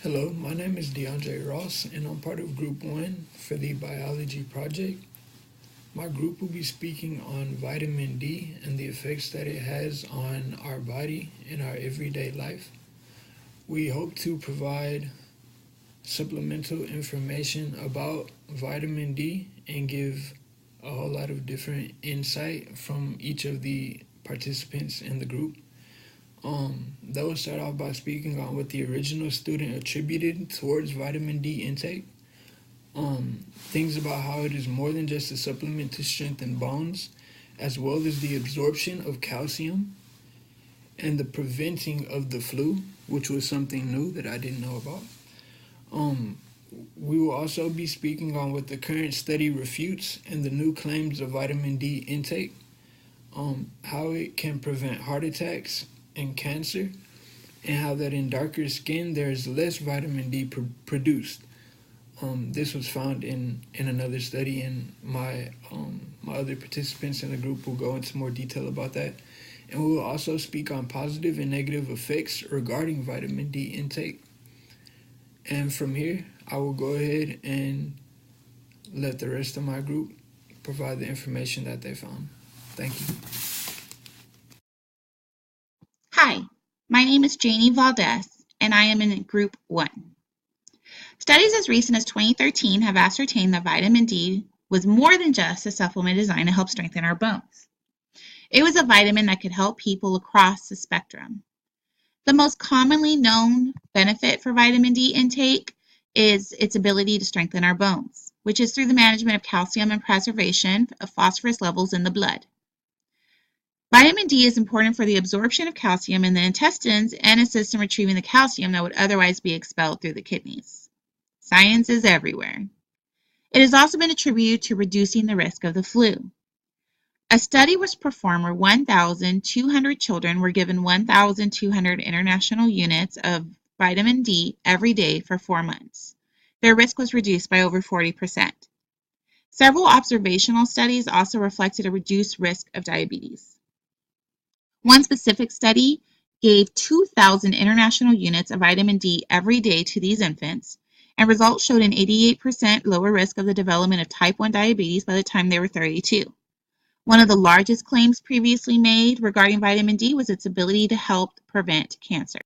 Hello, my name is DeAndre Ross, and I'm part of Group 1 for the Biology Project. My group will be speaking on vitamin D and the effects that it has on our body in our everyday life. We hope to provide supplemental information about vitamin D and give a whole lot of different insight from each of the participants in the group. They will start off by speaking on what the original student attributed towards vitamin D intake. Things about how it is more than just a supplement to strengthen bones, as well as the absorption of calcium and the preventing of the flu, which was something new that I didn't know about. Um, we will also be speaking on what the current study refutes and the new claims of vitamin D intake, how it can prevent heart attacks and cancer, and how that in darker skin there is less vitamin D produced. This was found in another study, and my other participants in the group will go into more detail about that. And we will also speak on positive and negative effects regarding vitamin D intake. And from here, I will go ahead and let the rest of my group provide the information that they found. Thank you. Hi, my name is Janie Valdez, and I am in Group 1. Studies as recent as 2013 have ascertained that vitamin D was more than just a supplement designed to help strengthen our bones. It was a vitamin that could help people across the spectrum. The most commonly known benefit for vitamin D intake is its ability to strengthen our bones, which is through the management of calcium and preservation of phosphorus levels in the blood. Vitamin D is important for the absorption of calcium in the intestines and assists in retrieving the calcium that would otherwise be expelled through the kidneys. Science is everywhere. It has also been attributed to reducing the risk of the flu. A study was performed where 1,200 children were given 1,200 international units of vitamin D every day for 4 months. Their risk was reduced by over 40%. Several observational studies also reflected a reduced risk of diabetes. One specific study gave 2,000 international units of vitamin D every day to these infants, and results showed an 88% lower risk of the development of type 1 diabetes by the time they were 32. One of the largest claims previously made regarding vitamin D was its ability to help prevent cancer.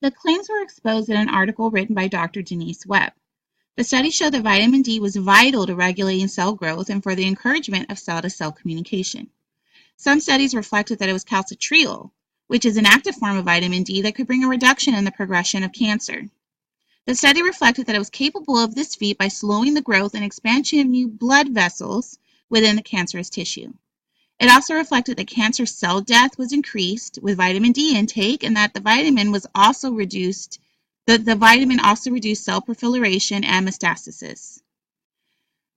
The claims were exposed in an article written by Dr. Denise Webb. The study showed that vitamin D was vital to regulating cell growth and for the encouragement of cell-to-cell communication. Some studies reflected that it was calcitriol, which is an active form of vitamin D that could bring a reduction in the progression of cancer. The study reflected that it was capable of this feat by slowing the growth and expansion of new blood vessels within the cancerous tissue. It also reflected that cancer cell death was increased with vitamin D intake, and that the vitamin also reduced cell proliferation and metastasis.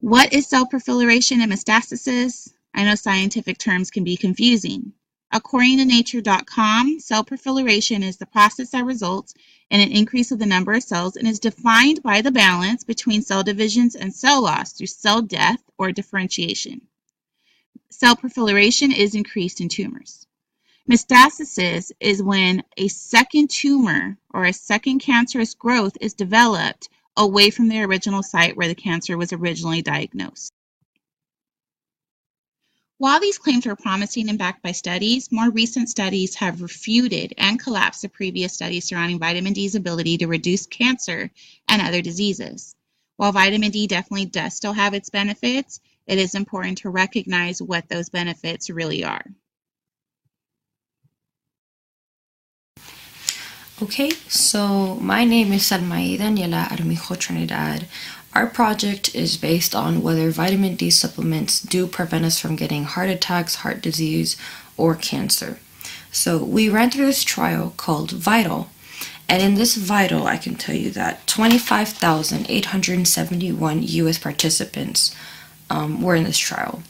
What is cell proliferation and metastasis? I know scientific terms can be confusing. According to nature.com, cell proliferation is the process that results in an increase of the number of cells and is defined by the balance between cell divisions and cell loss through cell death or differentiation. Cell proliferation is increased in tumors. Metastasis is when a second tumor or a second cancerous growth is developed away from the original site where the cancer was originally diagnosed. While these claims were promising and backed by studies, more recent studies have refuted and collapsed the previous studies surrounding vitamin D's ability to reduce cancer and other diseases. While vitamin D definitely does still have its benefits, it is important to recognize what those benefits really are. Okay, so my name is Salmaí Daniela Armijo Trinidad. Our project is based on whether vitamin D supplements do prevent us from getting heart attacks, heart disease, or cancer. So we ran through this trial called VITAL, and in this VITAL, I can tell you that 25,871 U.S. participants were in this trial.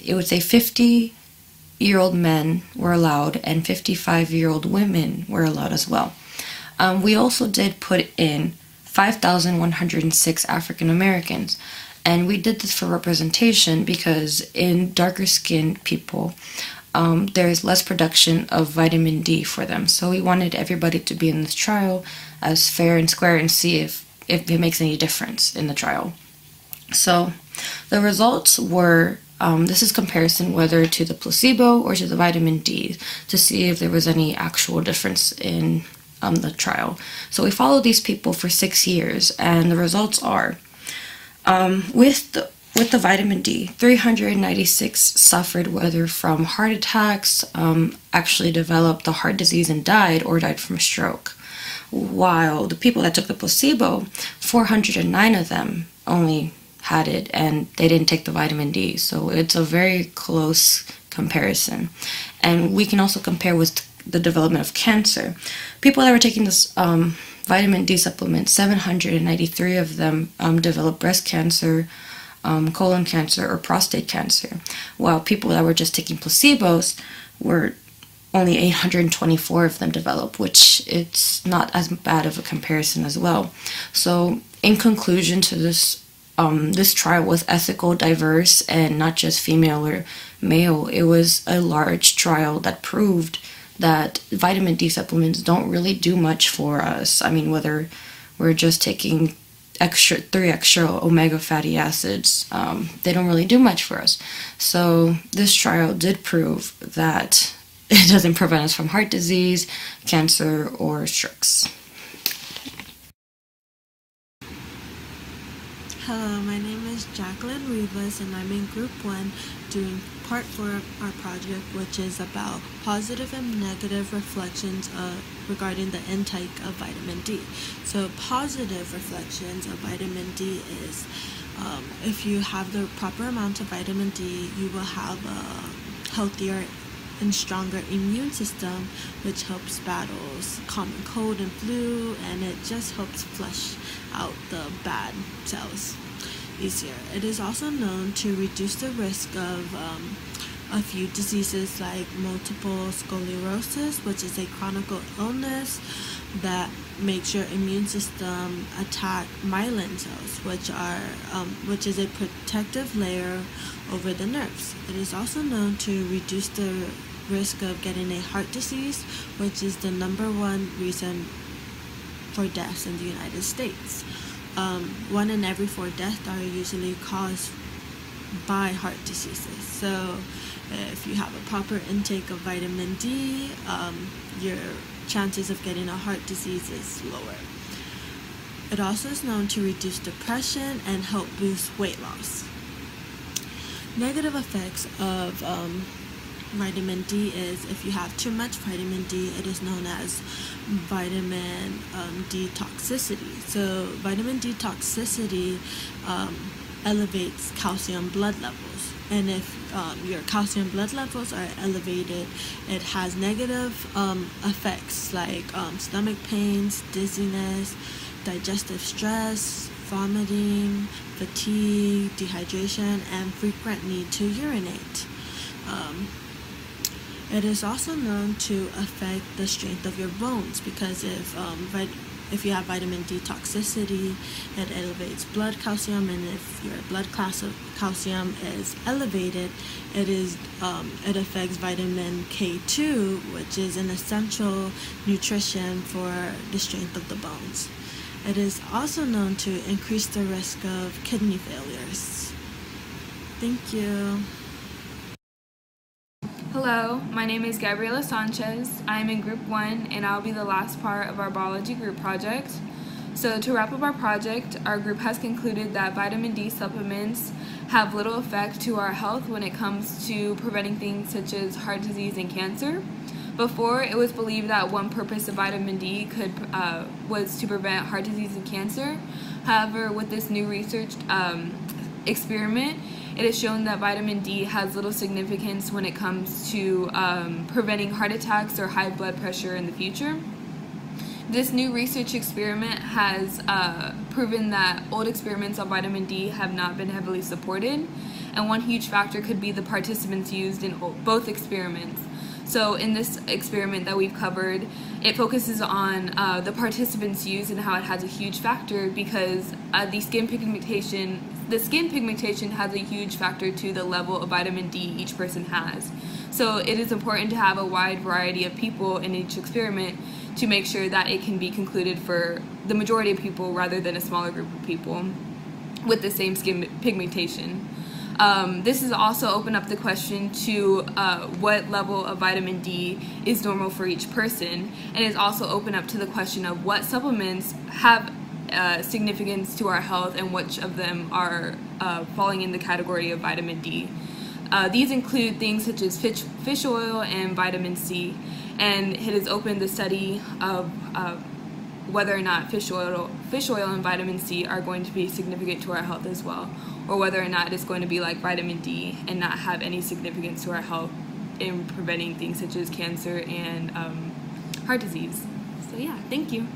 It was a 50-year-old men were allowed, and 55-year-old women were allowed as well. We also did put in 5,106 African Americans, and we did this for representation because in darker skinned people, there's less production of vitamin D for them. So we wanted everybody to be in this trial as fair and square and see if it makes any difference in the trial. So the results were, this is comparison whether to the placebo or to the vitamin D to see if there was any actual difference in the trial. So we followed these people for 6 years, and the results are, with the vitamin D, 396 suffered whether from heart attacks, actually developed the heart disease and died, or died from stroke. While the people that took the placebo, 409 of them only had it, and they didn't take the vitamin D. So it's a very close comparison. And we can also compare with the development of cancer. People that were taking this vitamin D supplement, 793 of them developed breast cancer, colon cancer, or prostate cancer, while people that were just taking placebos were only 824 of them developed, which it's not as bad of a comparison as well. So in conclusion to this, this trial was ethical, diverse, and not just female or male. It was a large trial that proved that vitamin D supplements don't really do much for us. I mean, whether we're just taking 3 extra omega fatty acids, they don't really do much for us. So this trial did prove that it doesn't prevent us from heart disease, cancer, or strokes. Hello, my name is Jacqueline Rivas, and I'm in Group 1 doing part 4 of our project, which is about positive and negative reflections regarding the intake of vitamin D. So positive reflections of vitamin D is if you have the proper amount of vitamin D, you will have a healthier and stronger immune system, which helps battles common cold and flu, and it just helps flush out the bad cells easier. It is also known to reduce the risk of a few diseases like multiple sclerosis, which is a chronic illness that makes your immune system attack myelin cells, which is a protective layer over the nerves. It is also known to reduce the risk of getting a heart disease, which is the #1 reason for deaths in the United States. 1 in every 4 deaths are usually caused by heart diseases. So if you have a proper intake of vitamin D, your chances of getting a heart disease is lower. It also is known to reduce depression and help boost weight loss. Negative effects of vitamin D is if you have too much vitamin D, it is known as vitamin D toxicity. So vitamin D toxicity elevates calcium blood levels, and if your calcium blood levels are elevated, it has negative effects like stomach pains, dizziness, digestive stress, vomiting, fatigue, dehydration, and frequent need to urinate. It is also known to affect the strength of your bones, because if you have vitamin D toxicity, it elevates blood calcium, and if your blood calcium is elevated, it affects vitamin K2, which is an essential nutrition for the strength of the bones. It is also known to increase the risk of kidney failures. Thank you. Hello, my name is Gabriela Sanchez. I'm in Group 1, and I'll be the last part of our biology group project. So to wrap up our project, our group has concluded that vitamin D supplements have little effect to our health when it comes to preventing things such as heart disease and cancer. Before, it was believed that one purpose of vitamin D was to prevent heart disease and cancer. However, with this new research experiment, it is shown that vitamin D has little significance when it comes to preventing heart attacks or high blood pressure in the future. This new research experiment has proven that old experiments on vitamin D have not been heavily supported, and one huge factor could be the participants used in both experiments. So in this experiment that we've covered, it focuses on the participants used and how it has a huge factor, because the skin pigmentation the skin pigmentation has a huge factor to the level of vitamin D each person has. So it is important to have a wide variety of people in each experiment to make sure that it can be concluded for the majority of people rather than a smaller group of people with the same skin pigmentation. This has also opened up the question to what level of vitamin D is normal for each person, and it's also opened up to the question of what supplements have significance to our health and which of them are falling in the category of vitamin D. These include things such as fish oil and vitamin C, and it has opened the study of whether or not fish oil and vitamin C are going to be significant to our health as well, or whether or not it's going to be like vitamin D and not have any significance to our health in preventing things such as cancer and heart disease. So yeah, thank you.